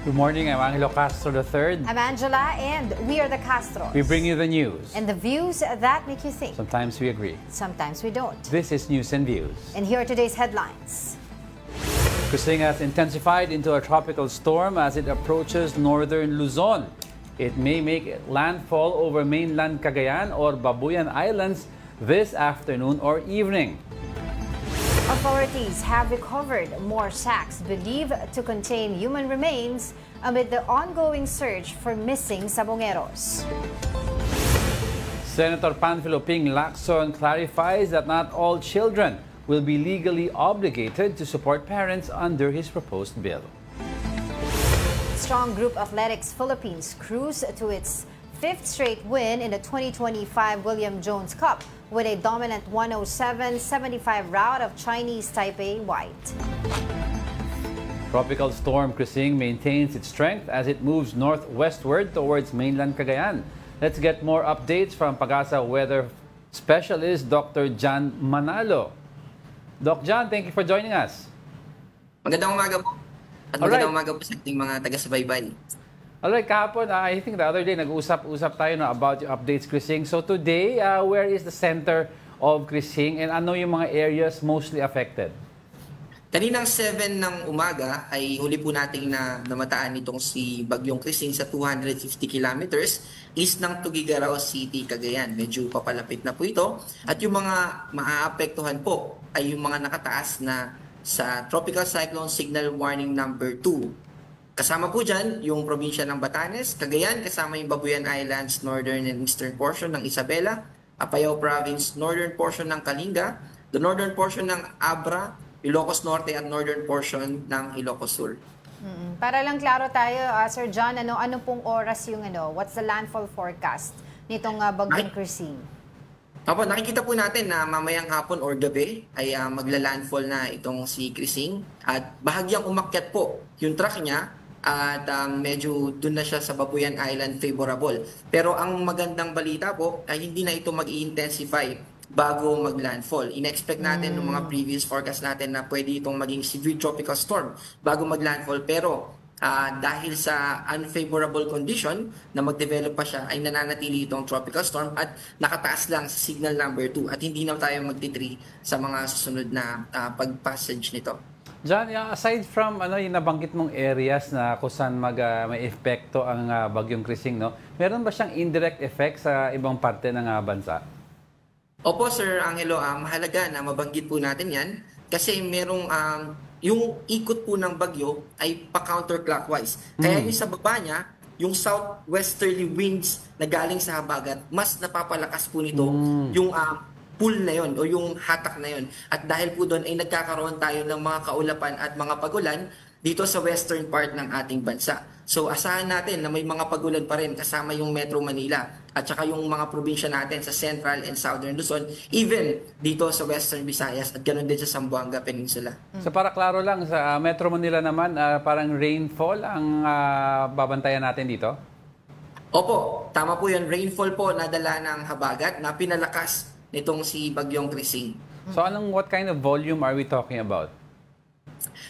Good morning, I'm Angelo Castro III. I'm Angela, and we are the Castros. We bring you the news. And the views that make you think. Sometimes we agree. Sometimes we don't. This is News and Views. And here are today's headlines. Krising has intensified into a tropical storm as it approaches northern Luzon. It may make landfall over mainland Cagayan or Babuyan Islands this afternoon or evening. Authorities have recovered more sacks believed to contain human remains amid the ongoing search for missing Sabongeros. Senator Panfilo Ping Lacson clarifies that not all children will be legally obligated to support parents under his proposed bill. Strong Group Athletics Philippines cruised to its fifth straight win in the 2025 William Jones Cup with a dominant 107-75 rout of Chinese Taipei White. Tropical storm Krising maintains its strength as it moves northwestward towards mainland Cagayan. Let's get more updates from Pagasa weather specialist Dr. John Manalo. Doc John, thank you for joining us. Magandang umaga po. At magandang umaga po sa ating mga taga-subaybay. Alright, kahapon, I think the other day, nag-usap tayo na about yung updates, Krising. So today, where is the center of Krising and ano yung mga areas mostly affected? Kaninang 7 ng umaga ay huli po nating namataan itong si Bagyong Krising sa 250 kilometers east ng Tuguegarao City, Cagayan. Medyo papalapit na po ito. At yung mga maaapektuhan po ay yung mga nakataas na sa Tropical Cyclone Signal Warning number 2. Kasama po dyan yung probinsya ng Batanes, Cagayan, kasama yung Babuyan Islands, northern and eastern portion ng Isabela, Apayao Province, northern portion ng Kalinga, the northern portion ng Abra, Ilocos Norte at northern portion ng Ilocos Sur. Para lang klaro tayo, Sir John, ano pong oras yung what's the landfall forecast nitong Bagyong Krising? Apo, nakikita po natin na mamayang hapon or gabi ay magla-landfall na itong si Krising at bahagyang umakyat po yung track niya at medyo dun na siya sa Babuyan Island favorable. Pero ang magandang balita po ay hindi na ito mag-i-intensify bago mag-landfall. In-expect natin ng mga previous forecast natin na pwede itong maging severe tropical storm bago mag-landfall. Pero dahil sa unfavorable condition na mag-develop pa siya, ay nananatili itong tropical storm at nakataas lang sa signal number 2 at hindi na tayo magti-3 sa mga susunod na pag-passage nito. John, aside from yung nabanggit mong areas na kung saan may epekto ang Bagyong Krising, no? Meron ba siyang indirect effect sa ibang parte ng bansa? Opo, Sir Angelo, mahalaga na mabanggit po natin yan kasi merong yung ikot po ng bagyo ay pa-counterclockwise. Kaya yung sa baba niya, yung southwesterly winds na galing sa habagat, mas napapalakas po nito yung pool na yon o yung hatak na yon. At dahil po doon ay nagkakaroon tayo ng mga kaulapan at mga pagulan dito sa western part ng ating bansa. So asahan natin na may mga pagulan pa rin kasama yung Metro Manila at saka yung mga probinsya natin sa Central and Southern Luzon, even dito sa Western Visayas at ganoon din sa Zamboanga Peninsula. So para klaro lang, sa Metro Manila naman, parang rainfall ang babantayan natin dito? Opo, tama po yun. Rainfall po nadala ng habagat na pinalakas nitong si Bagyong Krising. So what kind of volume are we talking about?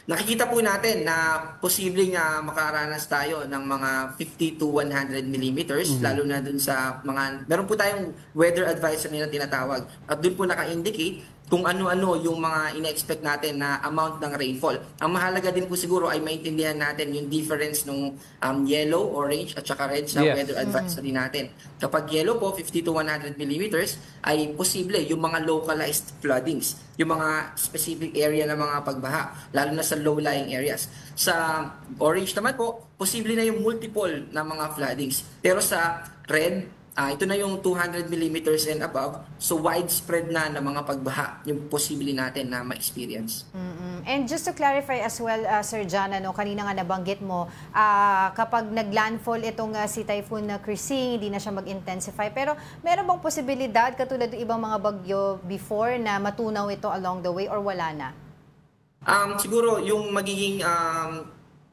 Nakikita po natin na posibleng makaranas tayo ng mga 50 to 100 millimeters, lalo na dun sa mga, meron po tayong weather advisory na tinatawag. At dun po naka-indicate kung ano-ano yung mga ina-expect natin na amount ng rainfall. Ang mahalaga din po siguro ay maintindihan natin yung difference ng yellow, orange at saka red sa weather advisory natin. Kapag yellow po, 50 to 100 millimeters, ay posible yung mga localized floodings, yung mga specific area ng mga pagbaha, lalo na sa low-lying areas. Sa orange naman po, posible na yung multiple na mga floodings. Pero sa red, ito na yung 200 millimeters and above, so widespread na mga pagbaha yung posible natin na ma-experience. And just to clarify as well, Sir John, kanina nga nabanggit mo, kapag nag-landfall itong si Typhoon Krising, hindi na siya mag-intensify. Pero meron bang posibilidad, katulad ng ibang mga bagyo before, na matunaw ito along the way or wala na? Siguro yung magiging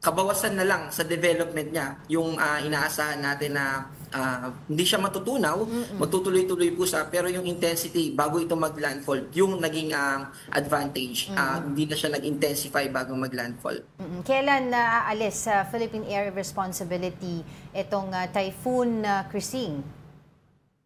kabawasan na lang sa development niya yung inaasahan natin na hindi siya matutunaw, magtutuloy-tuloy po siya, pero yung intensity bago ito mag-landfall, yung naging advantage, hindi na siya nag-intensify bago mag-landfall. Kailan aalis sa Philippine Area of Responsibility itong Typhoon Christine?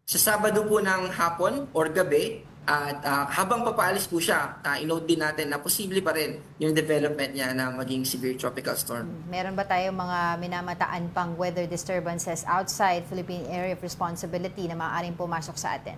Sa Sabado po ng hapon or gabi, at habang papaalis po siya, inote din natin na posible pa rin yung development niya na maging severe tropical storm. Meron ba tayong mga minamataan pang weather disturbances outside Philippine Area of Responsibility na maaaring pumasok sa atin?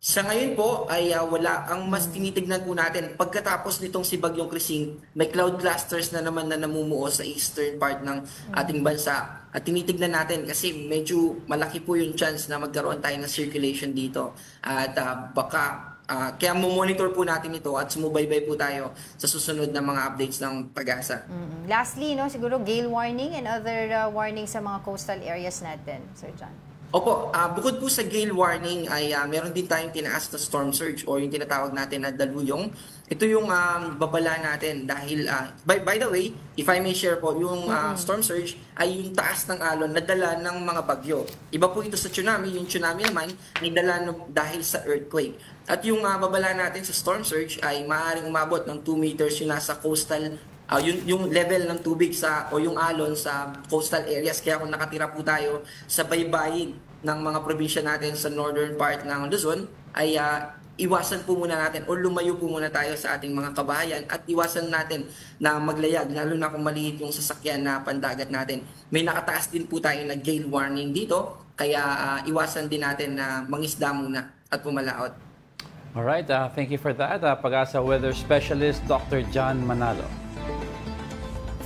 Sa ngayon po ay wala. Ang mas tinitignan po natin, pagkatapos nitong si Bagyong Christine, may cloud clusters na naman na namumuo sa eastern part ng ating bansa. At tinitignan natin kasi medyo malaki po yung chance na magkaroon tayo ng circulation dito. At baka, kaya monitor po natin ito at sumubaybay po tayo sa susunod na mga updates ng Pag-asa. Lastly, no, siguro gale warning and other warnings sa mga coastal areas natin, Sir John. Opo, bukod po sa gale warning ay meron din tayong tinaas na storm surge o yung tinatawag natin na daluyong. Ito yung babala natin dahil, by the way, if I may share po, yung storm surge ay yung taas ng alon na dala ng mga bagyo. Iba po ito sa tsunami, yung tsunami naman ay dala dahil sa earthquake. At yung babala natin sa storm surge ay maaaring umabot ng 2 meters yung nasa coastal yung level ng tubig o yung alon sa coastal areas. Kaya kung nakatira po tayo sa baybayin ng mga probinsya natin sa northern part ng Luzon, ay iwasan po muna natin o lumayo po muna tayo sa ating mga kabahayan at iwasan natin na maglayag, lalo na kung maliit yung sasakyan na pandagat natin. May nakataas din po tayo na gale warning dito, kaya iwasan din natin na mangisda muna at pumalaot. Alright, thank you for that. Pag-asa Weather Specialist Dr. John Manalo.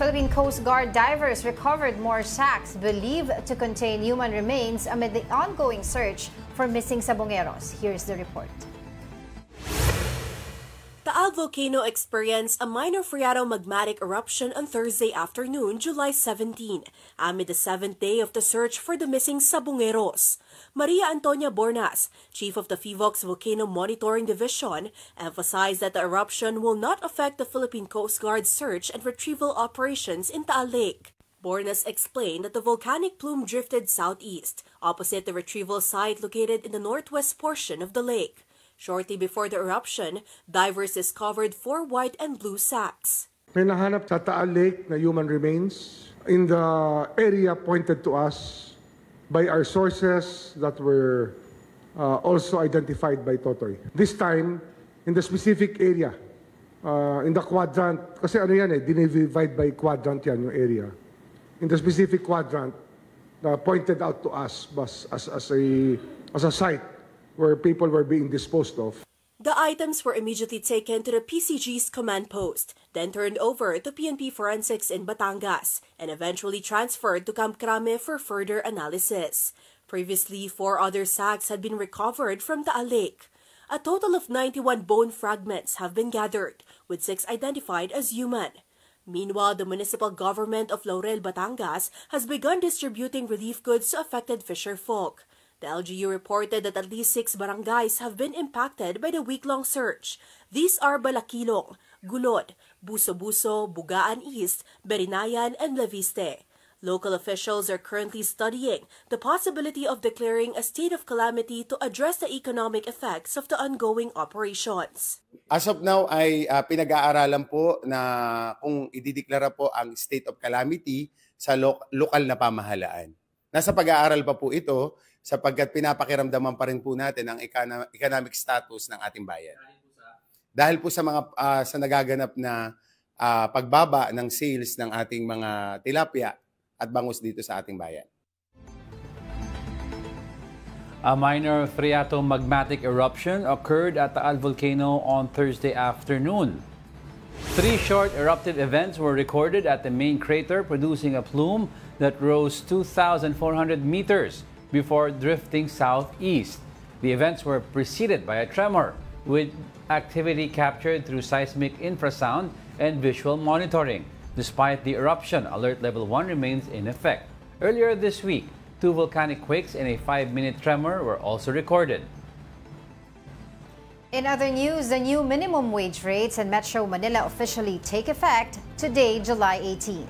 Philippine Coast Guard divers recovered more sacks believed to contain human remains amid the ongoing search for missing sabongeros. Here's the report. Taal volcano experienced a minor phreatomagmatic eruption on Thursday afternoon, July 17, amid the 7th day of the search for the missing sabongeros. Maria Antonia Bornas, chief of the FIVOX Volcano Monitoring Division, emphasized that the eruption will not affect the Philippine Coast Guard's search and retrieval operations in Taal Lake. Bornas explained that the volcanic plume drifted southeast, opposite the retrieval site located in the northwest portion of the lake. Shortly before the eruption, divers discovered 4 white and blue sacks. May nahanap sa Taal Lake na human remains in the area pointed to us by our sources that were also identified by Totoy. This time, in the specific area, in the quadrant, kasi ano yan dinivide by quadrant yan yung area. In the specific quadrant, pointed out to us as a site where people were being disposed of. The items were immediately taken to the PCG's command post, then turned over to PNP Forensics in Batangas, and eventually transferred to Camp Crame for further analysis. Previously, 4 other sacks had been recovered from Taal Lake. A total of 91 bone fragments have been gathered, with 6 identified as human. Meanwhile, the municipal government of Laurel, Batangas has begun distributing relief goods to affected fisher folk. The LGU reported that at least 6 barangays have been impacted by the week-long search. These are Balakilong, Gulod, Buso-Buso, Bugaan East, Berinayan, and Leviste. Local officials are currently studying the possibility of declaring a state of calamity to address the economic effects of the ongoing operations. As of now ay pinag-aaralan po na kung idideklara po ang state of calamity sa lokal na pamahalaan. Nasa pag-aaral pa po ito sapagkat pinapakiramdaman pa rin po natin ang economic status ng ating bayan. Dahil po sa mga sa nagaganap na pagbaba ng sales ng ating mga tilapia at bangus dito sa ating bayan. A minor phreatomagmatic eruption occurred at Taal Volcano on Thursday afternoon. 3 short eruptive events were recorded at the main crater, producing a plume that rose 2,400 meters before drifting southeast. The events were preceded by a tremor, with activity captured through seismic infrasound and visual monitoring. Despite the eruption, Alert Level 1 remains in effect. Earlier this week, 2 volcanic quakes and a 5-minute tremor were also recorded. In other news, the new minimum wage rates in Metro Manila officially take effect today, July 18.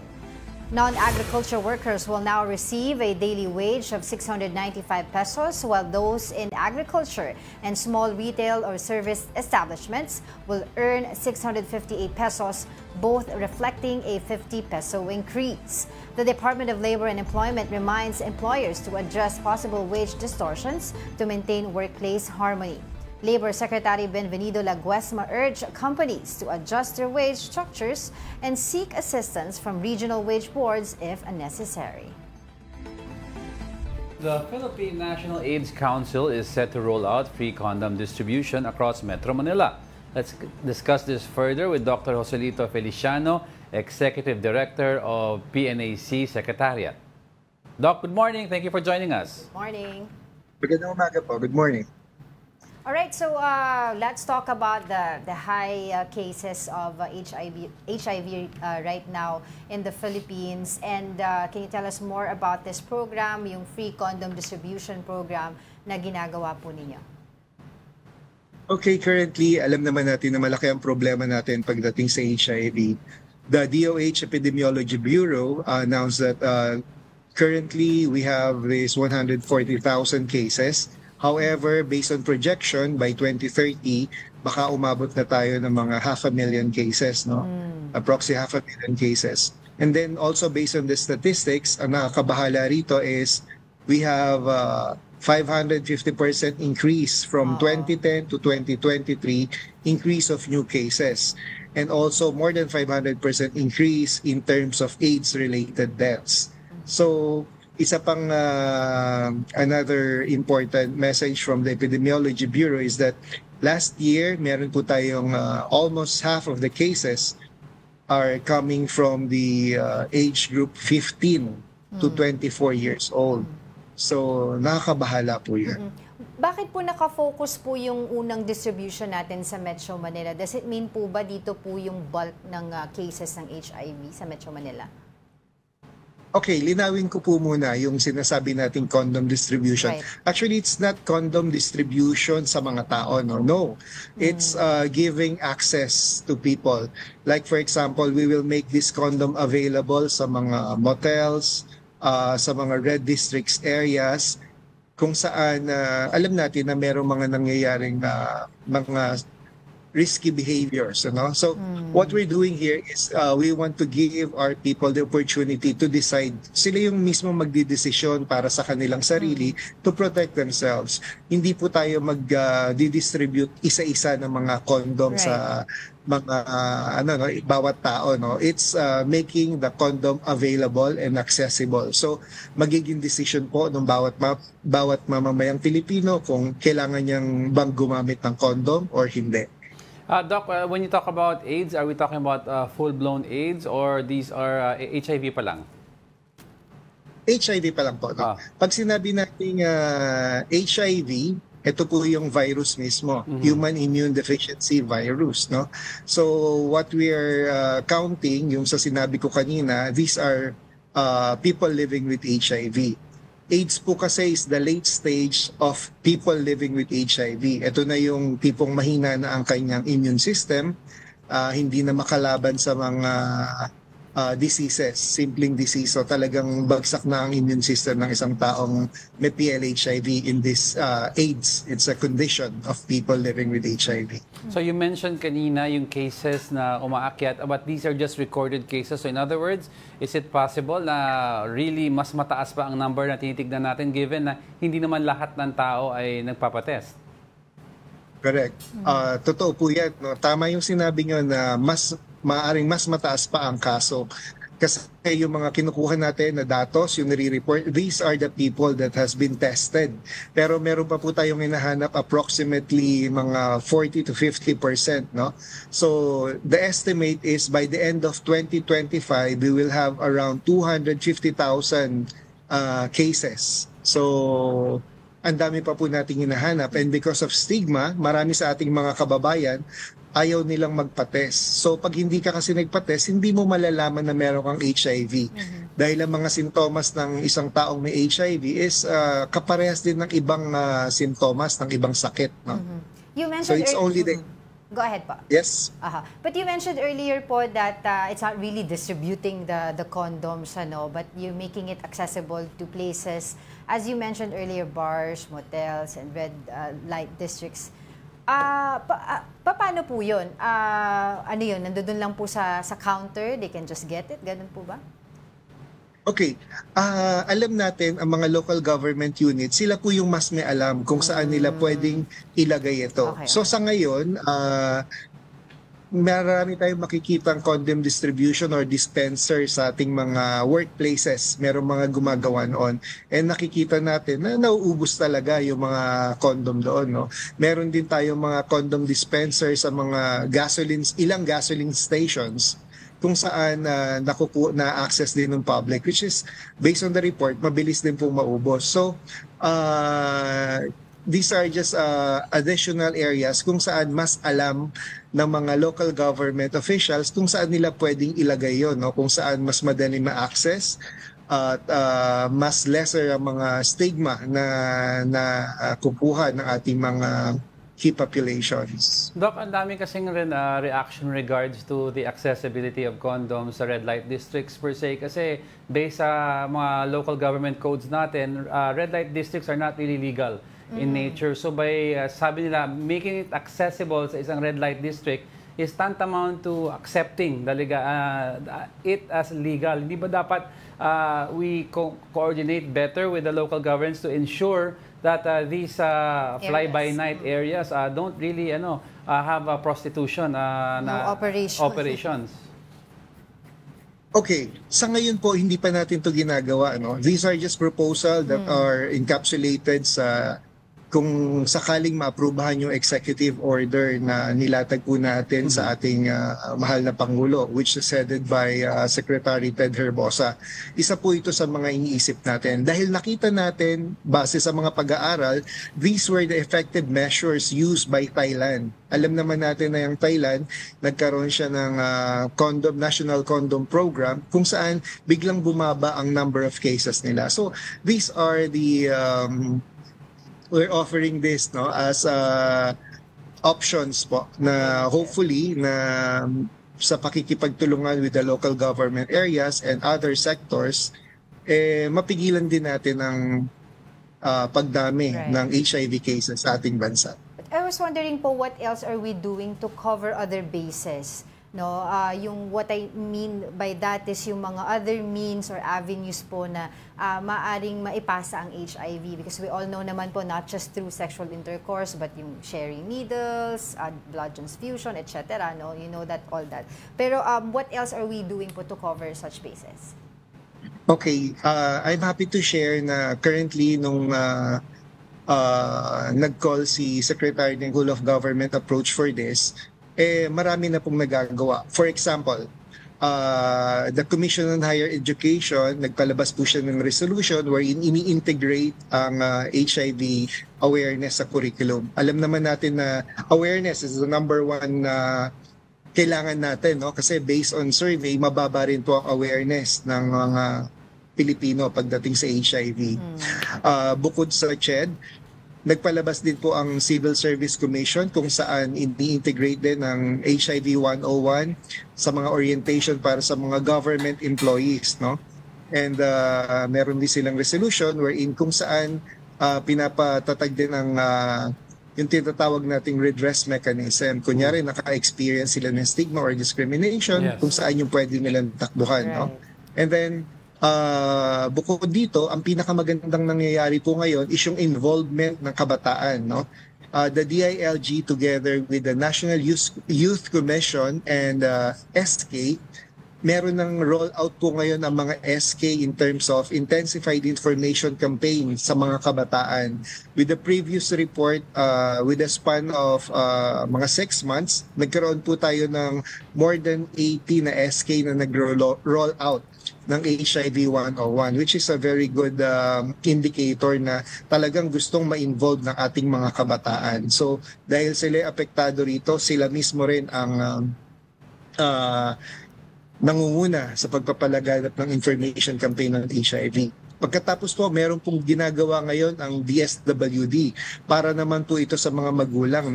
Non-agriculture workers will now receive a daily wage of 695 pesos, while those in agriculture and small retail or service establishments will earn 658 pesos, both reflecting a 50 peso increase. The Department of Labor and Employment reminds employers to address possible wage distortions to maintain workplace harmony. Labor Secretary Benvenido Laguesma urged companies to adjust their wage structures and seek assistance from regional wage boards if necessary. The Philippine National AIDS Council is set to roll out free condom distribution across Metro Manila. Let's discuss this further with Dr. Joselito Feliciano, Executive Director of PNAC Secretariat. Doc, good morning. Thank you for joining us. Good morning. Magandang umaga po. Good morning. All right, so let's talk about the high cases of HIV right now in the Philippines. And can you tell us more about this program, yung free condom distribution program na ginagawa po ninyo? Okay, currently, alam naman natin na malaki ang problema natin pagdating sa HIV. The DOH Epidemiology Bureau announced that currently we have this 140,000 cases. However, based on projection, by 2030, baka umabot na tayo ng mga 500,000 cases, no? Approximately 500,000 cases. And then also based on the statistics, ang nakakabahala rito is we have 550% increase from 2010 to 2023, increase of new cases. And also more than 500% increase in terms of AIDS-related deaths. So, isa pang another important message from the Epidemiology Bureau is that last year, meron po tayong almost half of the cases are coming from the age group 15 to 24 years old. So, nakakabahala po yan. Bakit po nakafocus po yung unang distribution natin sa Metro Manila? Does it mean po ba dito po yung bulk ng cases ng HIV sa Metro Manila? Okay, linawin ko po muna yung sinasabi nating condom distribution. Right. Actually, it's not condom distribution sa mga tao, no. It's giving access to people. Like for example, we will make this condom available sa mga motels, sa mga red districts areas, kung saan alam natin na merong mga nangyayaring mga risky behaviors, no? So what we're doing here is we want to give our people the opportunity to decide. Sila yung mismo magdidesisyon para sa kanilang sarili to protect themselves. Hindi po tayo mag-distribute isa-isa ng mga condom sa mga bawat tao, no? It's making the condom available and accessible. So magiging decision po ng bawat mamamayang Pilipino kung kailangan niyang bang gumamit ng condom or hindi. Doc, when you talk about AIDS, are we talking about full-blown AIDS or these are HIV pa lang? HIV pa lang po. No? Pag sinabi natin HIV, ito po yung virus mismo, Human Immune Deficiency Virus. No? So what we are counting, yung sa sinabi ko kanina, these are people living with HIV. AIDS po kasi is the late stage of people living with HIV. Ito na yung tipong mahina na ang kanyang immune system, hindi na makalaban sa mga diseases, simpleng disease. So talagang bagsak na ang immune system ng isang taong may PLHIV in this AIDS. It's a condition of people living with HIV. So you mentioned kanina yung cases na umaakyat, but these are just recorded cases. So in other words, is it possible na really mas mataas pa ang number na tinitignan natin given na hindi naman lahat ng tao ay nagpapatest? Correct. Totoo po yan. No? Tama yung sinabi nyo na maaaring mas mataas pa ang kaso. Kasi yung mga kinukuha natin na datos, yung nire-report, these are the people that has been tested. Pero meron pa po tayong hinahanap approximately mga 40 to 50%. No? So the estimate is by the end of 2025, we will have around 250,000 cases. So ang dami pa po nating hinahanap, and because of stigma, marami sa ating mga kababayan ayaw nilang magpa-test. So pag hindi ka kasi nagpa-test, hindi mo malalaman na meron kang HIV. Dahil ang mga sintomas ng isang taong may HIV is kaparehas din ng ibang sintomas ng ibang sakit. No? You mentioned So it's only the Go ahead po. Yes. But you mentioned earlier po that it's not really distributing the condoms, but you're making it accessible to places, as you mentioned earlier, bars, motels, and red light districts. Paano po yun? Ano yun? Nandun lang po sa counter? They can just get it? Ganun po ba? Okay. Alam natin, ang mga local government units, sila po yung mas may alam kung saan nila pwedeng ilagay ito. Okay. So sa ngayon, marami tayong makikitang condom distribution or dispenser sa ating mga workplaces. Merong mga gumagawa noon. And nakikita natin na nauubos talaga yung mga condom doon. No? Meron din tayong mga condom dispenser sa mga ilang gasoline stations kung saan na-access din ng public, which is, based on the report, mabilis din pong maubos. So, these are just additional areas kung saan mas alam ng mga local government officials kung saan nila pwedeng ilagay yon, no? Kung saan mas madali ma-access at mas lesser ang mga stigma na kukuha ng ating mga key populations. Doc, ang dami kasing rin reaction regards to the accessibility of condoms sa red light districts per se kasi based sa mga local government codes natin, red light districts are not really legal in nature. So by sabi nila, making it accessible sa isang red light district is tantamount to accepting it as legal. Hindi ba dapat we coordinate better with the local governments to ensure that these fly-by-night areas don't really have prostitution operations? Okay, sa ngayon po hindi pa natin to ginagawa. These are just proposals that are encapsulated sa kung sakaling maaprubahan yung executive order na nilatag po natin sa ating mahal na Pangulo, which is headed by Secretary Ted Herbosa. Isa po ito sa mga iniisip natin. Dahil nakita natin, base sa mga pag-aaral, these were the effective measures used by Thailand. Alam naman natin na yung Thailand, nagkaroon siya ng National Condom Program kung saan biglang bumaba ang number of cases nila. So these are the we're offering this as options po na hopefully na sa pakikipagtulungan with the local government areas and other sectors, mapigilan din natin ang pagdami ng HIV cases sa ating bansa. I was wondering po, what else are we doing to cover other bases? Yung what I mean by that is yung mga other means or avenues po na maaring maipasa ang HIV, because we all know naman po not just through sexual intercourse but yung sharing needles, blood transfusion, etc. You know that, all that. Pero what else are we doing po to cover such bases? Okay, I'm happy to share na currently nung nag-call si Secretary ng Whole of Government approach for this, marami na pong nagagawa. For example, the Commission on Higher Education, nagpalabas po siya ng resolution wherein ini-integrate ang HIV awareness sa curriculum. Alam naman natin na awareness is the number one kailangan natin, kasi based on survey, mababa rin po ang awareness ng mga Pilipino pagdating sa HIV. Bukod sa CHED, nagpalabas din po ang Civil Service Commission kung saan ini-integrate din ang HIV 101 sa mga orientation para sa mga government employees, And meron din silang resolution wherein kung saan pinapatatag din ang yung tinatawag nating redress mechanism. Kunyari, naka-experience sila ng stigma or discrimination, kung saan yung pwede nilang takbuhan. And then, bukod dito, ang pinakamagandang nangyayari po ngayon is yung involvement ng kabataan. The DILG together with the National Youth Commission and SK, meron ng rollout po ngayon ang mga SK in terms of intensified information campaign sa mga kabataan. With the previous report, with a span of mga 6 months, nagkaroon po tayo ng more than 80 na SK na nag-roll out ng HIV 101, which is a very good indicator na talagang gustong ma-involve ng ating mga kabataan. So dahil sila apektado rito, sila mismo rin ang nangunguna sa pagpapalaganap ng information campaign ng HIV. Pagkatapos po, meron pong ginagawa ngayon ang DSWD para naman po ito sa mga magulang,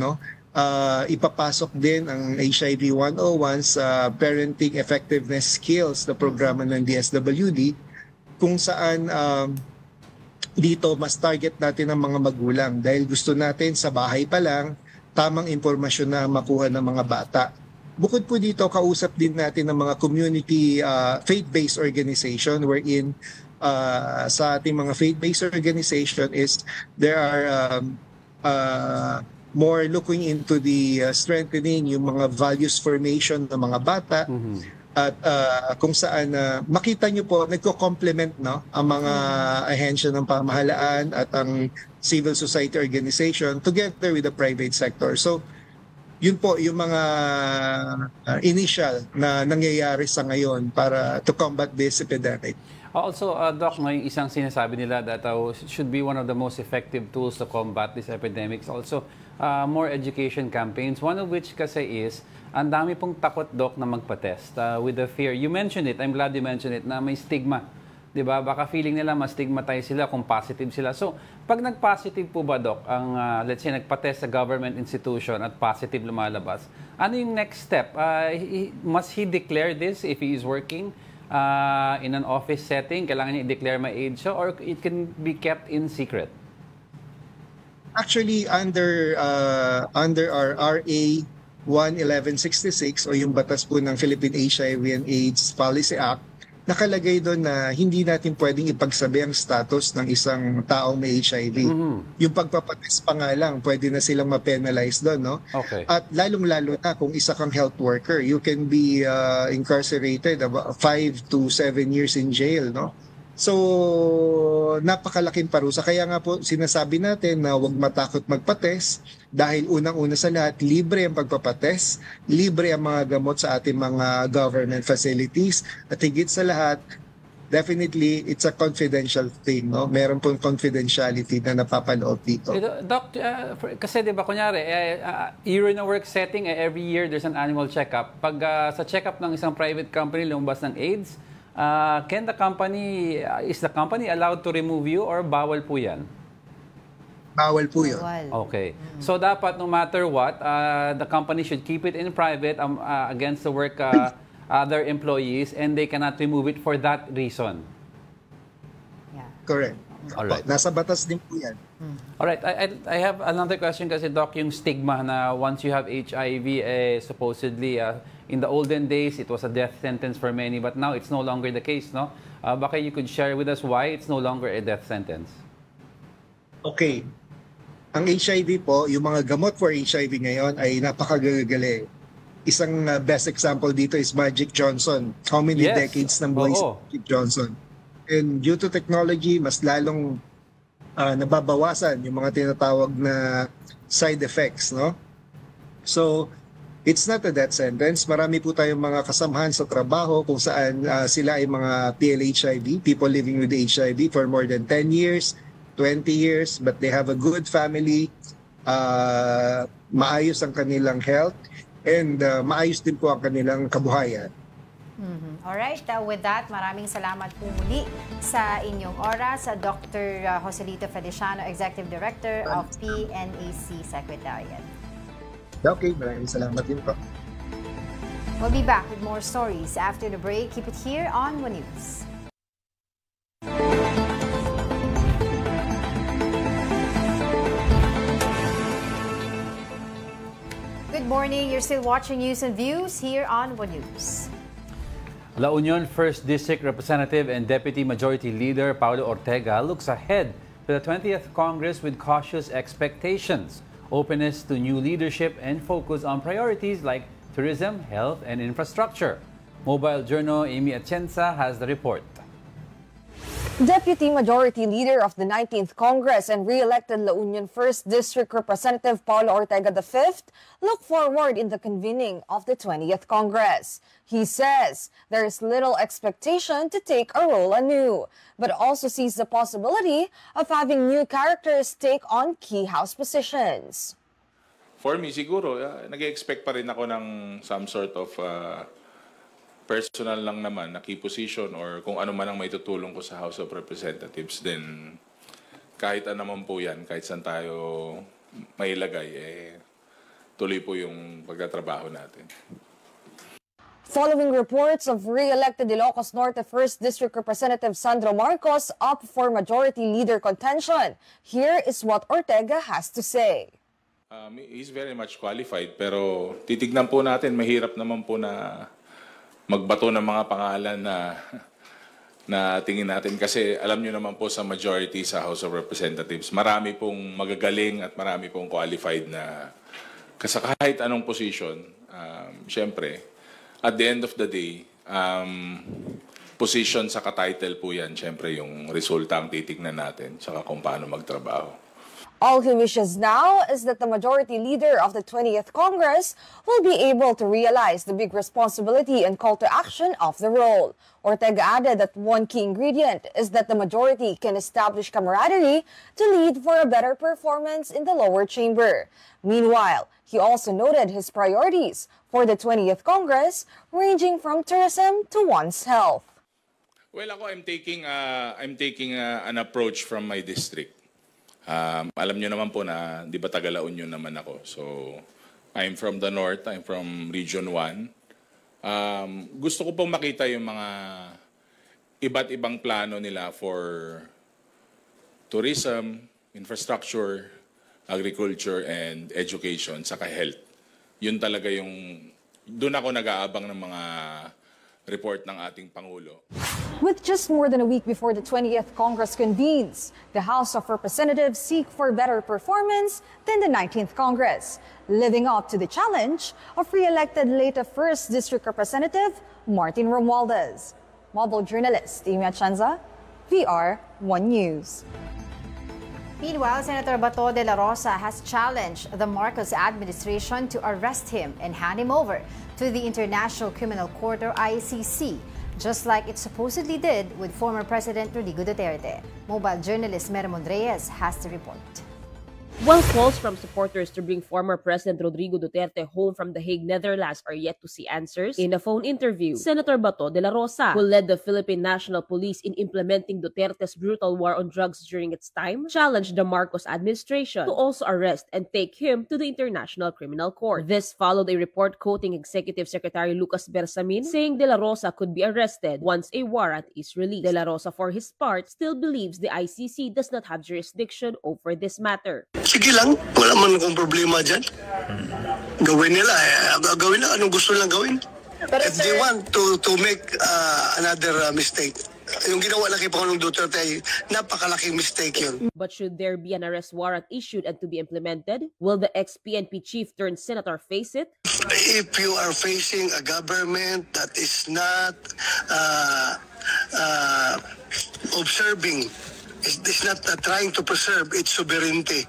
ipapasok din ang HIV 101 sa Parenting Effectiveness Skills na programa ng DSWD, kung saan dito mas target natin ang mga magulang dahil gusto natin sa bahay pa lang tamang impormasyon na makuha ng mga bata. Bukod po dito, kausap din natin ng mga community faith-based organization wherein sa ating mga faith-based organization is there are more looking into the strengthening yung mga values formation ng mga bata at kung saan makita nyo po nagko-complement ang mga ahensya ng pamahalaan at ang civil society organization together with the private sector. So yun po yung mga initial na nangyayari sa ngayon para to combat this epidemic. Also, Doc, yung isang sinasabi nila that should be one of the most effective tools to combat this epidemics. Also, more education campaigns, one of which kasi is, ang dami pong takot, Doc, na magpa-test with the fear. You mentioned it, I'm glad you mentioned it, na may stigma. Diba? Baka feeling nila mas stigmatize sila kung positive sila. So, pag nag-positive po ba, Doc, ang, let's say, nagpa-test sa government institution at positive lumalabas, ano yung next step? Must he declare this if he is working in an office setting? Kailangan niya i-declare may age siya or it can be kept in secret? Actually, under our RA 11166 o yung batas po ng Philippine HIV and AIDS Policy Act, nakalagay doon na hindi natin pwedeng ipagsabi ang status ng isang taong may HIV. Yung pagpapatest pa nga lang, pwede na silang ma-penalize doon, no? Okay. At lalong-lalo na kung isa kang health worker, you can be incarcerated about 5 to 7 years in jail, no? So, napakalaking parusa. Kaya nga po sinasabi natin na huwag matakot magpa-test dahil unang-una sa lahat, libre ang pagpapatest, libre ang mga gamot sa ating mga government facilities, at higit sa lahat, definitely, it's a confidential thing. No? Meron pong confidentiality na napapaloob dito. Doc, kasi di ba, kunyari, you're in a work setting, every year there's an annual check-up. Pag sa check-up ng isang private company lumabas ng AIDS, is the company allowed to remove you or bawal po yan? Bawal po yun. Okay. So dapat no matter what, the company should keep it in private against the work other employees and they cannot remove it for that reason. Yeah. Correct. Alright. Nasa batas din po yan. Alright, I have another question kasi, Doc, yung stigma na once you have HIV, supposedly, in the olden days, it was a death sentence for many, but now it's no longer the case, no? Baka you could share with us why it's no longer a death sentence. Okay. Ang HIV po, yung mga gamot for HIV ngayon ay napakagagaling. Isang best example dito is Magic Johnson. How many decades ng buhay si Magic Johnson? And due to technology, mas lalong nababawasan yung mga tinatawag na side effects, no? So, it's not a death sentence. Marami po tayong mga kasamahan sa trabaho kung saan sila ay mga PLHIV, people living with HIV for more than 10 years, 20 years, but they have a good family, maayos ang kanilang health, and maayos din po ang kanilang kabuhayan. Alright, with that, maraming salamat po muli sa inyong oras, Dr. Joselito Feliciano, Executive Director of PNAC Secretariat. Okay, maraming salamat din po. We'll be back with more stories after the break. Keep it here on One News. Good morning. You're still watching News and Views here on One News. La Union 1st District Representative and Deputy Majority Leader Paulo Ortega looks ahead to the 20th Congress with cautious expectations, openness to new leadership, and focus on priorities like tourism, health, and infrastructure. Mobile Journal Amy Atienza has the report. Deputy Majority Leader of the 19th Congress and re-elected La Union 1st District Representative Paulo Ortega V look forward in the convening of the 20th Congress. He says there is little expectation to take a role anew, but also sees the possibility of having new characters take on key House positions. For me, siguro, nag-expect pa rin ako ng some sort of personal lang naman na key position or kung ano man ang maitutulong ko sa House of Representatives, then kahit ano naman po yan, kahit saan tayo mailagay, tuloy po yung pagtatrabaho natin. Following reports of re-elected Ilocos Norte 1st District Representative Sandro Marcos up for majority leader contention, here is what Ortega has to say. He's very much qualified, pero titignan po natin, mahirap naman po na magbato ng mga pangalan na tingin natin. Kasi alam nyo naman po sa majority sa House of Representatives, marami pong magagaling at marami pong qualified na kasi kahit anong position, syempre, at the end of the day, position sa ka-title po yan, syempre yung resulta ang titignan natin, saka kung paano magtrabaho. All he wishes now is that the majority leader of the 20th Congress will be able to realize the big responsibility and call to action of the role. Ortega added that one key ingredient is that the majority can establish camaraderie to lead for a better performance in the lower chamber. Meanwhile, he also noted his priorities for the 20th Congress, ranging from tourism to one's health. Well, ako, I'm taking an approach from my district. Alam nyo naman po na, di ba taga-La Union naman ako. So, I'm from the north, I'm from Region 1. Gusto ko pong makita yung mga iba't ibang plano nila for tourism, infrastructure, agriculture, and education, saka health. Yun talaga yung, doon ako nag-aabang ng mga report ng ating Pangulo. With just more than a week before the 20th Congress convenes, the House of Representatives seek for better performance than the 19th Congress, living up to the challenge of re-elected late 1st District Representative Martin Romualdez. Mobile journalist Amy Atienza, VR1 News. Meanwhile, Senator Bato de la Rosa has challenged the Marcos administration to arrest him and hand him over to the International Criminal Court or ICC, just like it supposedly did with former President Rodrigo Duterte. Mobile journalist Mermon Reyes has the report. While calls from supporters to bring former President Rodrigo Duterte home from The Hague, Netherlands are yet to see answers, in a phone interview, Senator Bato de la Rosa, who led the Philippine National Police in implementing Duterte's brutal war on drugs during its time, challenged the Marcos administration to also arrest and take him to the International Criminal Court. This followed a report quoting Executive Secretary Lucas Bersamin, saying de la Rosa could be arrested once a warrant is released. De la Rosa, for his part, still believes the ICC does not have jurisdiction over this matter. Sige lang, wala man akong problema dyan. Gawin nila, gawin na anong gusto lang gawin. If they want to make another mistake, yung ginawa na kay Pangulong Duterte ay napakalaking mistake yun. But should there be an arrest warrant issued and to be implemented, will the ex-PNP chief turned senator face it? If you are facing a government that is not observing, is not trying to preserve its sovereignty,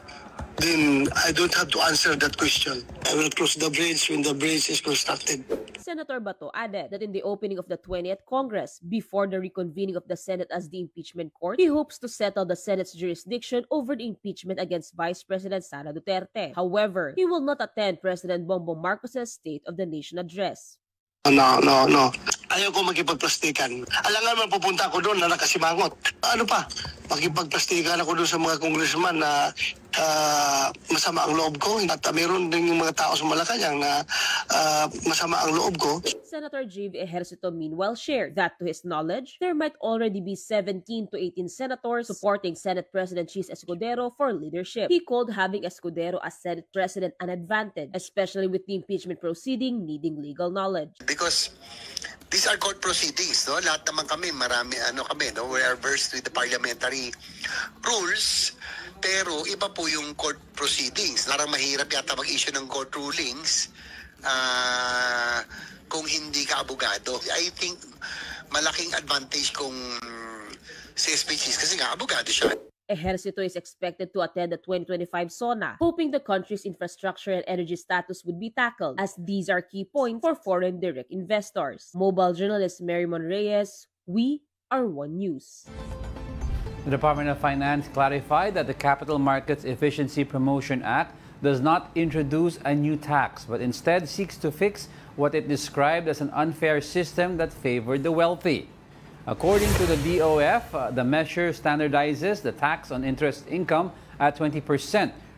then I don't have to answer that question. I will close the bridge when the bridge is constructed. Senator Bato added that in the opening of the 20th Congress, before the reconvening of the Senate as the impeachment court, he hopes to settle the Senate's jurisdiction over the impeachment against Vice President Sara Duterte. However, he will not attend President Bongbong Marcos's State of the Nation address. No. Ayaw ko makipagplastikan. Alam nga naman pupunta ako doon na nakasimangot. Ano pa? Makipagplastikan ako doon sa mga congressman na masama ang loob ko. At mayroon din yung mga tao sa Malacanang na masama ang loob ko. Senator J.V. Ejercito meanwhile shared that to his knowledge, there might already be 17 to 18 senators supporting Senate President Chis Escudero for leadership. He called having Escudero as Senate President an advantage, especially with the impeachment proceeding needing legal knowledge. Because these are court proceedings, no? Lahat naman kami, no? We are versed with the parliamentary rules, pero iba po yung court proceedings. Parang mahirap yata mag-issue ng court rulings kung hindi ka abogado. I think malaking advantage kung si SPGs kasi nga abogado siya. Ejercito is expected to attend the 2025 SONA, hoping the country's infrastructure and energy status would be tackled, as these are key points for foreign direct investors. Mobile journalist Mermon Reyes, we are One News. The Department of Finance clarified that the Capital Markets Efficiency Promotion Act does not introduce a new tax, but instead seeks to fix what it described as an unfair system that favored the wealthy. According to the DOF, the measure standardizes the tax on interest income at 20%,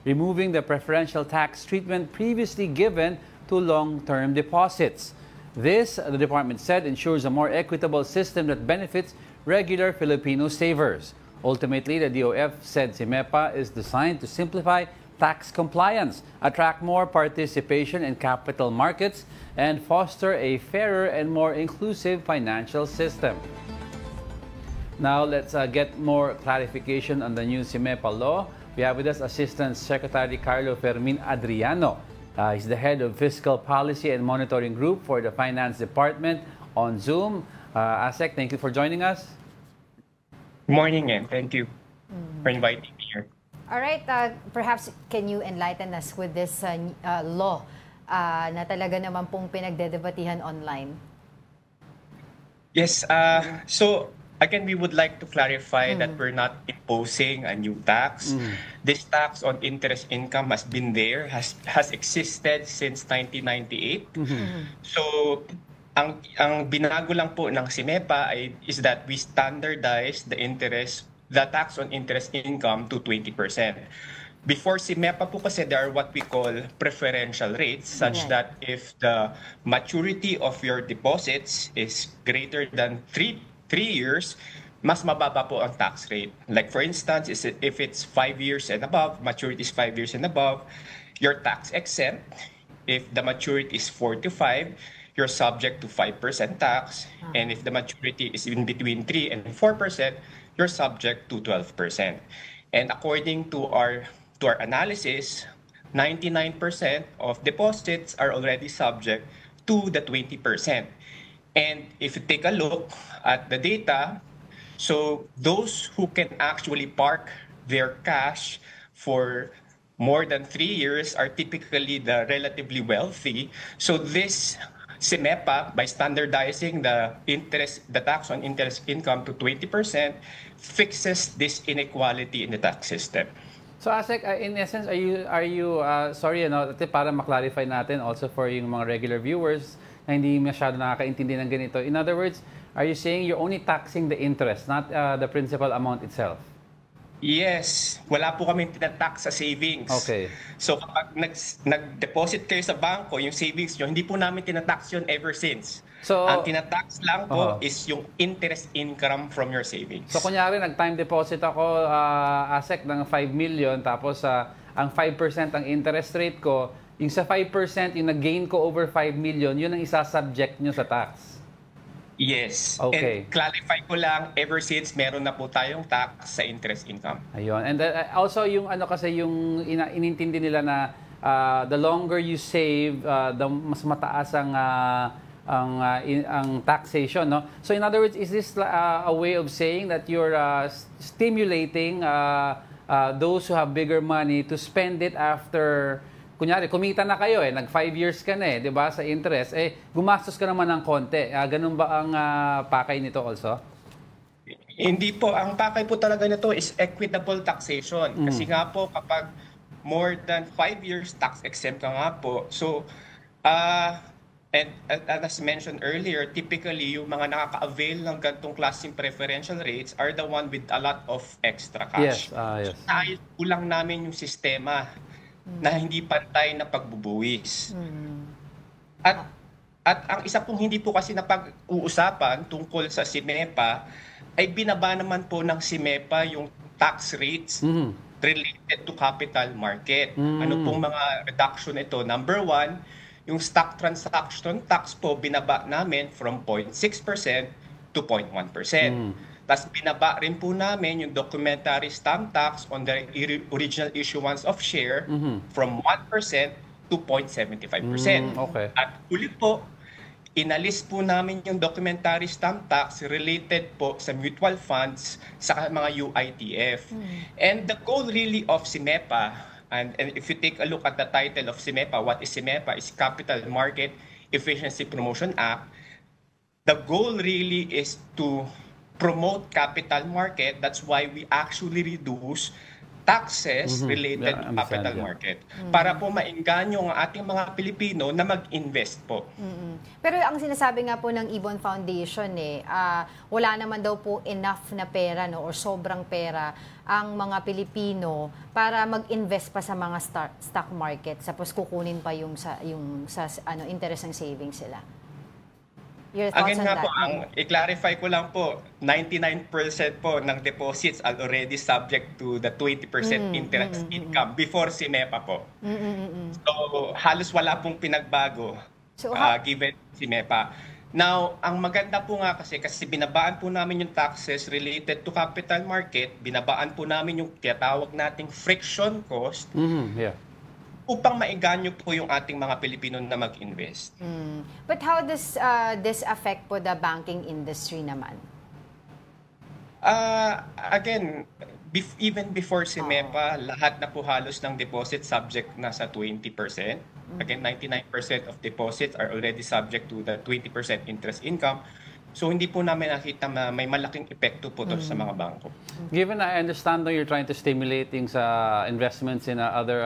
removing the preferential tax treatment previously given to long-term deposits. This, the department said, ensures a more equitable system that benefits regular Filipino savers. Ultimately, the DOF said CIMEPA is designed to simplify tax compliance, attract more participation in capital markets, and foster a fairer and more inclusive financial system. Now, let's get more clarification on the new CIMEPA law. We have with us Assistant Secretary Carlo Fermin Adriano. He's the head of Fiscal Policy and Monitoring Group for the Finance Department on Zoom. ASEC, thank you for joining us. Good morning, and thank you for inviting me here. All right, perhaps can you enlighten us with this law na talaga naman pong pinagdedebatihan online? Yes, so again, we would like to clarify that we're not imposing a new tax. This tax on interest income has been there, has existed since 1998. So, ang binago lang po ng CIMEPA is that we standardize the tax on interest income to 20%. Before CIMEPA po kasi there are what we call preferential rates, such that if the maturity of your deposits is greater than 3 years, mas mababa po ang tax rate. Like for instance, if it's 5 years and above, maturity is 5 years and above, you're tax exempt. If the maturity is 4 to 5, you're subject to 5% tax. And if the maturity is in between 3 and 4%, you're subject to 12%. And according to our analysis, 99% of deposits are already subject to the 20%. And if you take a look at the data, so those who can actually park their cash for more than 3 years are typically the relatively wealthy. So this CIMEPA, by standardizing the tax on interest income to 20%, fixes this inequality in the tax system. So ASEC, in essence, are you sorry, para ma-clarify natin also for yung mga regular viewers na hindi masyado nakakaintindi ng ganito. In other words, are you saying you're only taxing the interest, not the principal amount itself? Yes. Wala po kami tinatax sa savings. Okay. So kapag nag-deposit kayo sa bangko, yung savings nyo, hindi po namin tinatax yun ever since. So, ang tinatax lang po is yung interest income from your savings. So kunyari, nag-time deposit ako, ASEC, ng 5 million, tapos ang 5% ang interest rate ko, yung sa 5%, yung nag-gain ko over 5 million, yun ang isa-subject nyo sa tax. Yes. Okay. And clarify ko lang, ever since meron na po tayong tax sa interest income. Ayun. And also yung kasi yung inintindi nila na the longer you save, the mas mataas ang taxation, no? So in other words, is this a way of saying that you're stimulating those who have bigger money to spend it after, kunyari, kumita na kayo nag 5 years ka na di ba, sa interest, gumastos ka naman ng konti. Ganun ba ang pakay nito also? Hindi po. Ang pakay po talaga nito is equitable taxation. Kasi nga po, kapag more than 5 years, tax exempt ka nga po. So, and as mentioned earlier, typically, yung mga nakaka-avail ng gantong klaseng preferential rates are the one with a lot of extra cash. Yes. So, dahil kulang namin yung sistema na hindi pantay na pagbubuwis. At ang isa pong hindi po kasi napag-uusapan tungkol sa CIMEPA ay binaba naman po ng CIMEPA yung tax rates related to capital market. Ano pong mga reduction ito? Number 1, yung stock transaction tax po binaba namin from 0.6% to 0.1%. Tapos binaba rin po namin yung documentary stamp tax on the original issuance of share from 1% to 0.75%. Okay. At huli po, inalis po namin yung documentary stamp tax related po sa mutual funds sa mga UITF. And the goal really of CIMEPA, and if you take a look at the title of CIMEPA, what is CIMEPA? Is Capital Market Efficiency Promotion Act. The goal really is to promote capital market. That's why we actually reduce taxes related Yeah, to capital market para po mainganyo ang ating mga Pilipino na mag-invest po. Pero ang sinasabi nga po ng Ibon Foundation wala naman daw po enough na pera or sobrang pera ang mga Pilipino para mag-invest pa sa mga stock market, tapos kukunin pa yung sa interest ng savings sila. Your thoughts Again on nga that? po, i-clarify ko lang po, 99% po ng deposits are already subject to the 20% interest income before SIMEPA po. So, halos wala pong pinagbago given SIMEPA. Now, ang maganda po nga kasi binabaan po namin yung taxes related to capital market, binabaan po namin yung tinatawag nating friction cost, upang maiganyo po yung ating mga Pilipino na mag-invest. But how does this affect po the banking industry naman? Again, even before SIMEPA, lahat na po halos ng deposit subject na sa 20%. Again, 99% of deposits are already subject to the 20% interest income. So hindi po namin nakita may malaking epekto po to sa mga bangko. Given I understand you're trying to stimulate sa investments in other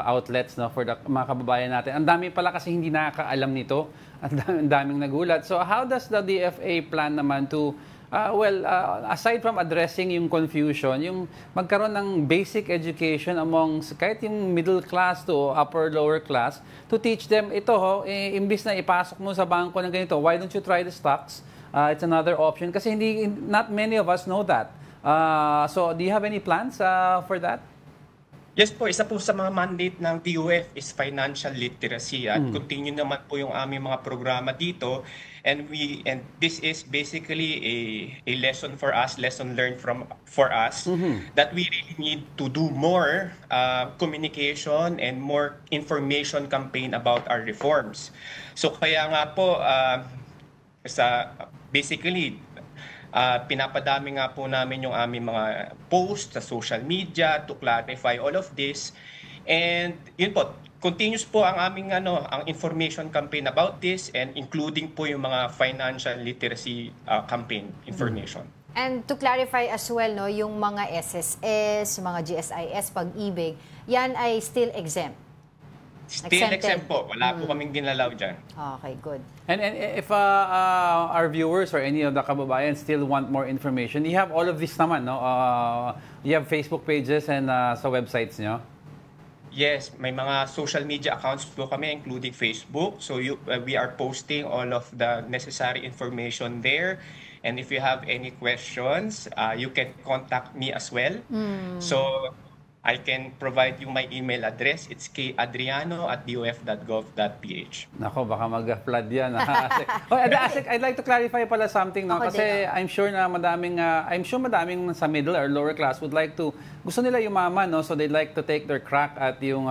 outlets for the mga kababayan natin. Ang dami pala kasi hindi nakakaalam nito. Ang daming nagulat. So how does the DFA plan naman to aside from addressing yung confusion, yung magkaroon ng basic education among kahit yung middle class to upper lower class to teach them ito imbis na ipasok mo sa bangko ng ganito, why don't you try the stocks? It's another option kasi not many of us know that. So do you have any plans for that? Yes po, isa po sa mga mandate ng DOF is financial literacy at continue naman po yung aming mga programa dito, and this is basically a lesson for us, lesson learned for us that we really need to do more communication and more information campaign about our reforms. So kaya nga po basically pinapadami nga po namin yung aming mga posts sa social media to clarify all of this. And yun po, continuous po ang aming ang information campaign about this, and including po yung mga financial literacy campaign information. And to clarify as well, yung mga SSS, mga GSIS, Pag-ibig, yan ay still exempt. Still exempt po. Wala po kaming dinalaw dyan. Okay, good. And if our viewers or any of the kababayan still want more information, you have all of this naman, no? You have Facebook pages and sa websites nyo? Yes, may mga social media accounts po kami, including Facebook. So we are posting all of the necessary information there. And if you have any questions, you can contact me as well. So I can provide you my email address. It's kadriano@dof.gov.ph. Nako, baka mag-flood yan. Asik, I'd like to clarify pala something. No? Kasi I'm sure madaming sa middle or lower class would like to, gusto nila yumaman, no? So they'd like to take their crack at yung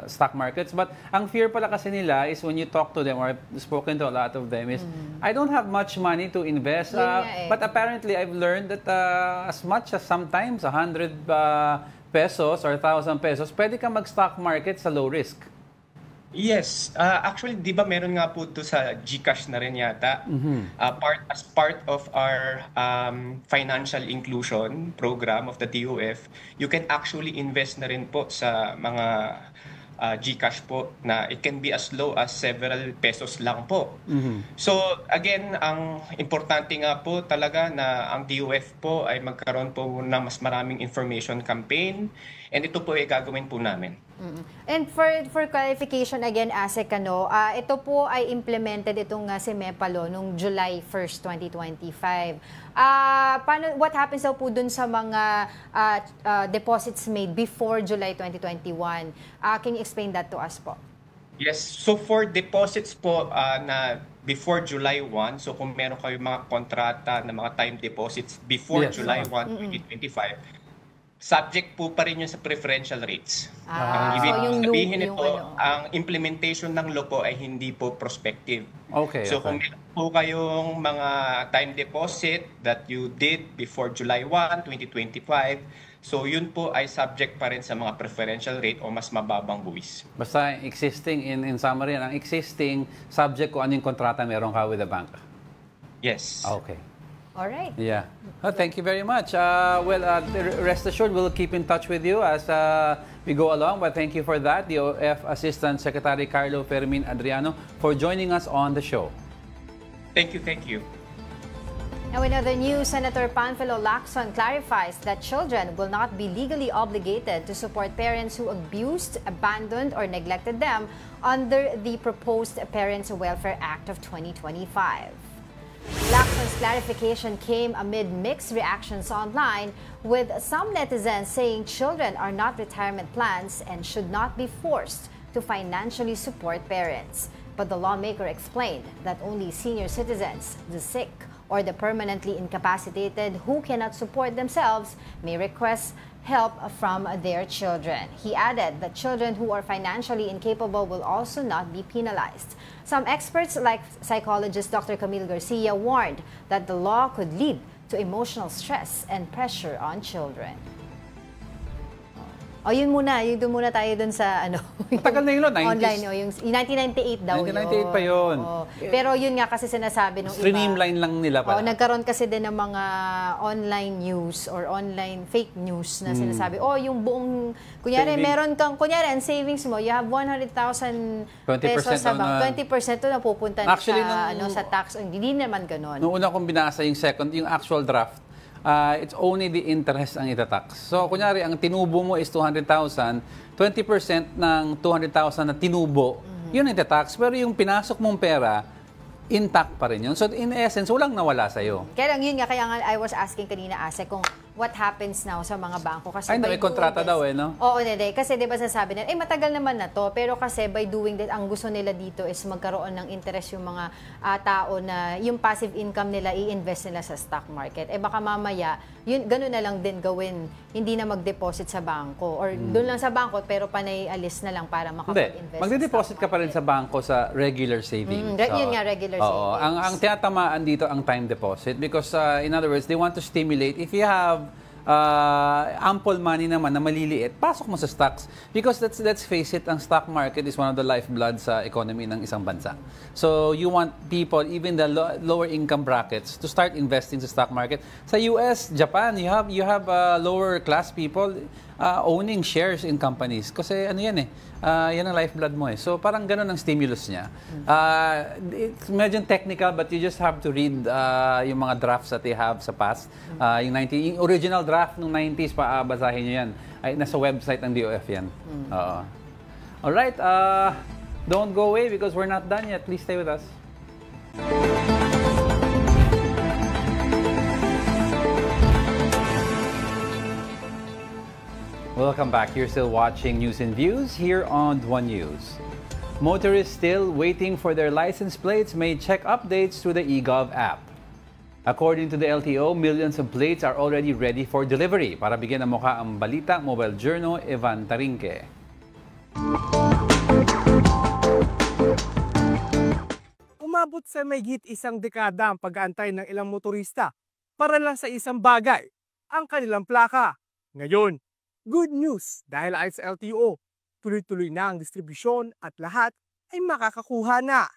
stock markets. But ang fear pala kasi nila is when you talk to them, or I've spoken to a lot of them, is I don't have much money to invest. But apparently I've learned that as much as sometimes 100 pesos or 1,000 pesos, pwede ka mag-stock market sa low risk. Yes. Actually, di ba meron nga po ito sa GCash na rin yata? As part of our financial inclusion program of the DOF, you can actually invest na rin po sa mga GCash po na it can be as low as several pesos lang po. So again, ang importante nga po talaga na ang DOF po ay magkaroon po ng mas maraming information campaign, and ito po ay gagawin po namin. And for clarification again, Asek, ito po ay implemented itong SIMEPA law noong July 1st, 2025. What happens daw po dun sa mga deposits made before July 2021? Can you explain that to us po? Yes. So for deposits po na before July 1, so kung meron kayo mga kontrata na mga time deposits before July 1, 2025, subject po pa rin yun sa preferential rates. Ang ibig sabihin nito, ang implementation ng law po ay hindi po prospective. So kung meron po kayong mga time deposit that you did before July 1, 2025, so yun po ay subject pa rin sa mga preferential rate o mas mababang buwis. Basta existing, in summary, ang existing subject kung ano yung kontrata meron ka with the bank. Yes. Okay. All right. Yeah. Oh, thank you very much. Rest assured, we'll keep in touch with you as we go along. But thank you for that, DOF Assistant Secretary Carlo Fermin Adriano, for joining us on the show. Thank you, thank you. Now, in other news, Senator Panfilo Lacson clarifies that children will not be legally obligated to support parents who abused, abandoned, or neglected them under the proposed Parents Welfare Act of 2025. Lacson's clarification came amid mixed reactions online, with some netizens saying children are not retirement plans and should not be forced to financially support parents. But the lawmaker explained that only senior citizens, the sick, or the permanently incapacitated who cannot support themselves may request help from their children. He added that children who are financially incapable will also not be penalized. Some experts, like psychologist Dr. Camille Garcia, warned that the law could lead to emotional stress and pressure on children. O, yun muna. Doon muna tayo dun sa ano. Matagal na yun, 90s. Online, yung 1998 daw 1998 pa yun. Pero yun nga kasi sinasabi nung iba. Streamline lang nila pala. Nagkaroon kasi din ng mga online news or online fake news na sinasabi, yung buong, kunyari, meron kang, kunyari, ang savings mo, you have 100,000 pesos sa bank. 20% to napupunta Actually, sa tax. Hindi naman ganon. Noong una kong binasa yung actual draft, it's only the interest ang itatax. So, kunyari, ang tinubo mo is 200,000, 20% ng 200,000 na tinubo, yun ang itatax. Pero yung pinasok mong pera, intact pa rin yun. So, in essence, walang nawala sa'yo. Kaya lang yun nga, kaya nga I was asking kanina, Ase, kung what happens now sa mga bangko. Kasi may kontrata daw no? Oo, hindi. Kasi di ba sasabi nila, matagal naman na to. Pero kasi by doing that, ang gusto nila dito is magkaroon ng interest yung mga tao na yung passive income nila, i-invest nila sa stock market. Baka mamaya, yun, ganun na lang din gawin. Hindi na mag-deposit sa bangko. Or doon lang sa bangko, pero panay alis na lang para makapag-invest. Magde-deposit ka pa rin sa bangko sa regular savings. Yun nga, regular savings. Ang tinatamaan dito ang time deposit because in other words, they want to stimulate. If you have ample money naman na maliliit, pasok mo sa stocks. Because let's face it, ang stock market is one of the lifebloods sa economy ng isang bansa. So you want people, even the lower income brackets, to start investing sa stock market. Sa US, Japan, you have lower class people owning shares in companies. Kasi ano yan yan ang lifeblood mo So parang ganun ang stimulus niya. It's medyo technical but you just have to read yung mga drafts that they have sa past. Yung original draft ng 90s, basahin nyo yan. Nasa website ng DOF yan. Alright, don't go away because we're not done yet. Please stay with us. Welcome back. You're still watching News and Views here on One News. Motorists still waiting for their license plates may check updates through the eGov app. According to the LTO, millions of plates are already ready for delivery. Para bigyan ng mukha ang balita, Mobile Journal, Evan Tarinque. Umabot sa mahigit isang dekada ang pag-aantay ng ilang motorista para lang sa isang bagay, ang kanilang plaka. Ngayon, good news dahil ayon sa LTO, tuloy-tuloy na ang distribusyon at lahat ay makakakuha na.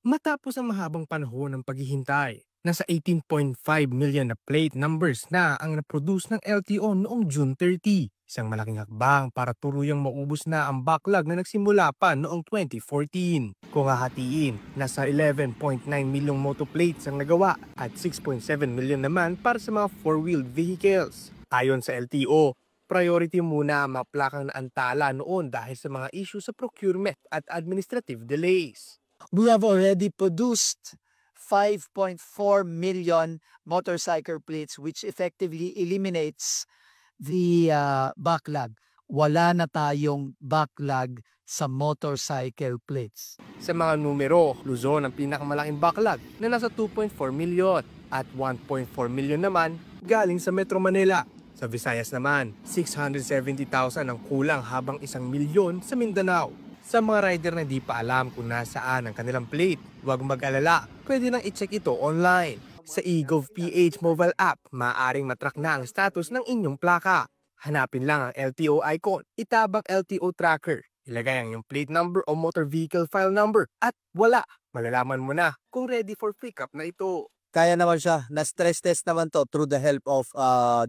Matapos ang mahabang panahon ng paghihintay, nasa 18.5 million na plate numbers na ang naproduce ng LTO noong June 30. Isang malaking hakbang para tuluyang maubos na ang backlog na nagsimula pa noong 2014. Kung hahatiin, nasa 11.9 milyong motoplates ang nagawa at 6.7 million naman para sa mga four-wheeled vehicles. Ayon sa LTO, priority muna ang mga plakang naantala noon dahil sa mga issue sa procurement at administrative delays. We have already produced 5.4 million motorcycle plates which effectively eliminates the backlog. Wala na tayong backlog sa motorcycle plates. Sa mga numero, Luzon ang pinakamalaking backlog na nasa 2.4 million at 1.4 million naman galing sa Metro Manila. Sa Visayas naman, 670,000 ang kulang habang 1 milyon sa Mindanao. Sa mga rider na di pa alam kung nasaan ang kanilang plate, huwag mag-alala, pwede nang i-check ito online. Sa eGov.ph mobile app, maaaring matrack na ang status ng inyong plaka. Hanapin lang ang LTO icon, itabang LTO tracker, ilagay ang iyong plate number o motor vehicle file number at wala, malalaman mo na kung ready for pickup na ito. kaya naman siya. Na-stress test naman to through the help of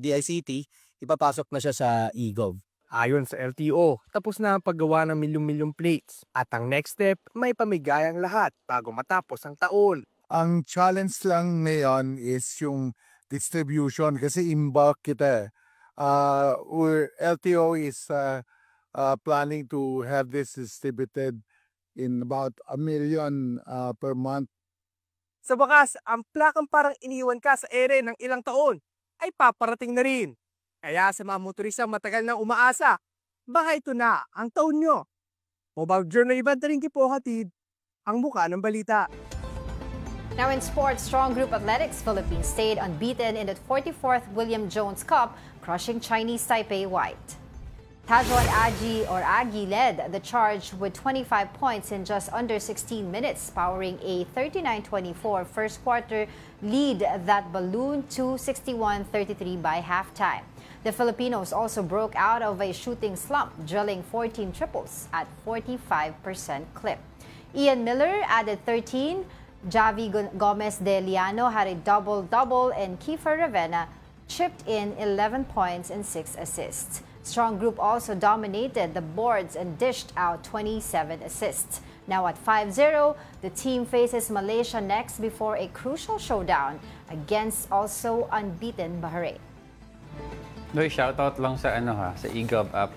DICT. Ipapasok na siya sa eGov. Ayon sa LTO, tapos na ang paggawa ng milyong-milyong plates. At ang next step, may pamigay ang lahat bago matapos ang taon. Ang challenge lang ngayon is yung distribution kasi in-bulk kita. LTO is planning to have this distributed in about 1 million per month. Sa wakas, ang plakang parang iniwan ka sa ere ng ilang taon ay paparating na rin. Kaya sa mga motoristang matagal nang umaasa, baka ito na ang taon nyo. Mobile Journal Ivan Taringki po hatid ang muka ng balita. Now in sports, strong group athletics Philippines stayed unbeaten in the 44th William Jones Cup, crushing Chinese Taipei white. Tajuan Agi led the charge with 25 points in just under 16 minutes, powering a 39-24 first quarter lead that ballooned to 61-33 by halftime. The Filipinos also broke out of a shooting slump, drilling 14 triples at 45% clip. Ian Miller added 13, Javi Gomez de Liano had a double-double, and Kiefer Ravena chipped in 11 points and 6 assists. Strong Group also dominated the boards and dished out 27 assists. Now at 5-0, the team faces Malaysia next before a crucial showdown against also unbeaten Bahrain. Doy, shoutout lang sa sa eGov app.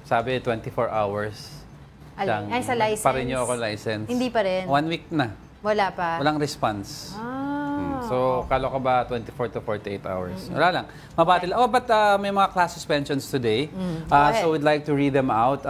Sabi 24 hours. Ay, sa license? Pa-renew ako license. Hindi pa rin? 1 week na. Wala pa? Walang response. So, kala ko ba 24 to 48 hours? Wala lang. Mabatil. But may mga class suspensions today. So, we'd like to read them out.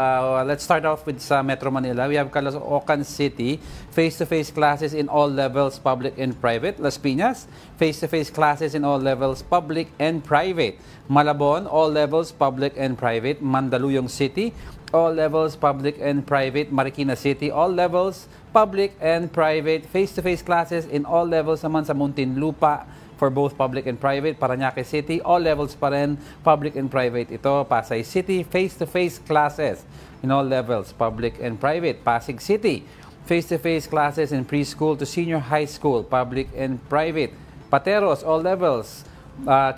Let's start off with sa Metro Manila. We have Caloocan City, face-to-face classes in all levels, public and private. Las Piñas, face-to-face classes in all levels, public and private. Malabon, all levels, public and private. Mandaluyong City, all levels, public and private. Marikina City, all levels, public and private. Face-to-face classes in all levels naman sa Muntinlupa for both public and private. Parañaque City, all levels pa rin, public and private. Ito, Pasay City, face-to-face classes in all levels, public and private. Pasig City, face-to-face classes in preschool to senior high school, public and private. Pateros, all levels.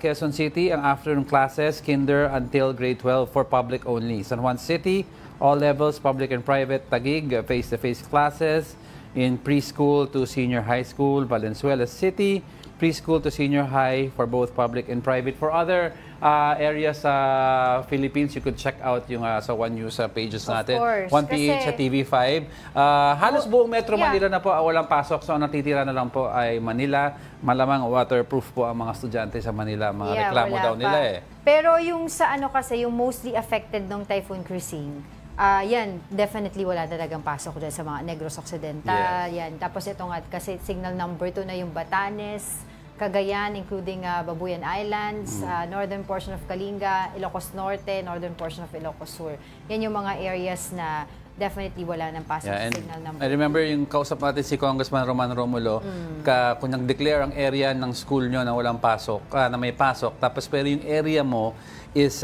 Quezon City, ang afternoon classes, kinder until grade 12 for public only. San Juan City, all levels, public and private. Taguig, face-to-face classes in preschool to senior high school. Valenzuela City, preschool to senior high for both public and private. For other areas sa Philippines, you could check out yung sa One News pages natin. Of course. 1PH sa TV5. Halos buong Metro Manila na po walang pasok. So, ang natitira na lang po ay Manila. Malamang waterproof po ang mga estudyante sa Manila. Mga reklamo daw nila Pero yung sa kasi, yung mostly affected ng Typhoon Crising, yan, definitely wala talagang pasok dyan sa mga Negros Occidental. Yan. Tapos ito nga, kasi signal number 2 na yung Batanes, Cagayan, including Babuyan Islands, northern portion of Kalinga, Ilocos Norte, northern portion of Ilocos Sur. Yan yung mga areas na definitely wala ng pasok sa signal number 2. I remember yung kausap natin si Congressman Roman Romulo, kung nag-declare ang area ng school nyo na walang pasok, na may pasok, tapos pero yung area mo is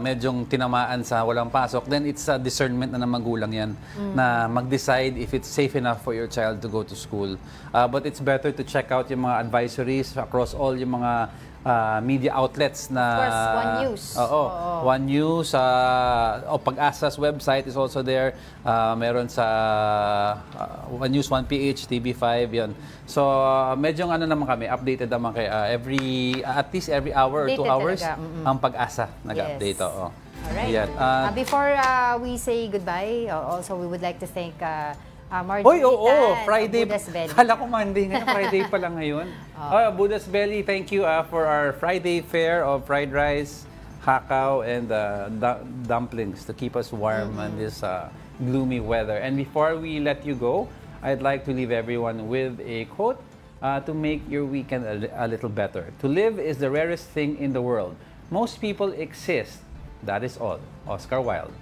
medyong tinamaan sa walang pasok, then it's a discernment na ng magulang yan na mag-decide if it's safe enough for your child to go to school. But it's better to check out yung mga advisories across all yung mga media outlets na... Of course, One News. One News. Pag-asa's website is also there. Meron sa One News, 1PH, TV5, yun. So, medyo naman kami, updated naman kay at least every hour or 2 hours, ang Pag-asa nag-update. Alright. Before we say goodbye, also we would like to thank Friday. Kala ko Monday ngayon, Friday pa lang ngayon. Buddha's Belly, thank you for our Friday fare of fried rice, hakaw, and dumplings to keep us warm in this gloomy weather. And before we let you go, I'd like to leave everyone with a quote to make your weekend a little better. To live is the rarest thing in the world. Most people exist. That is all. Oscar Wilde.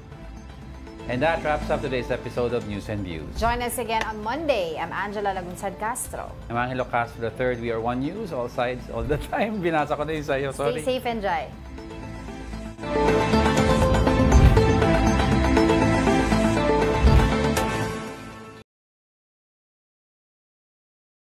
And that wraps up today's episode of News and Views. Join us again on Monday. I'm Angela Lagunsad Castro. I'm Angelo Castro III. We are One News, all sides, all the time. Binasa ko na yung sa'yo, sorry. Stay safe and dry.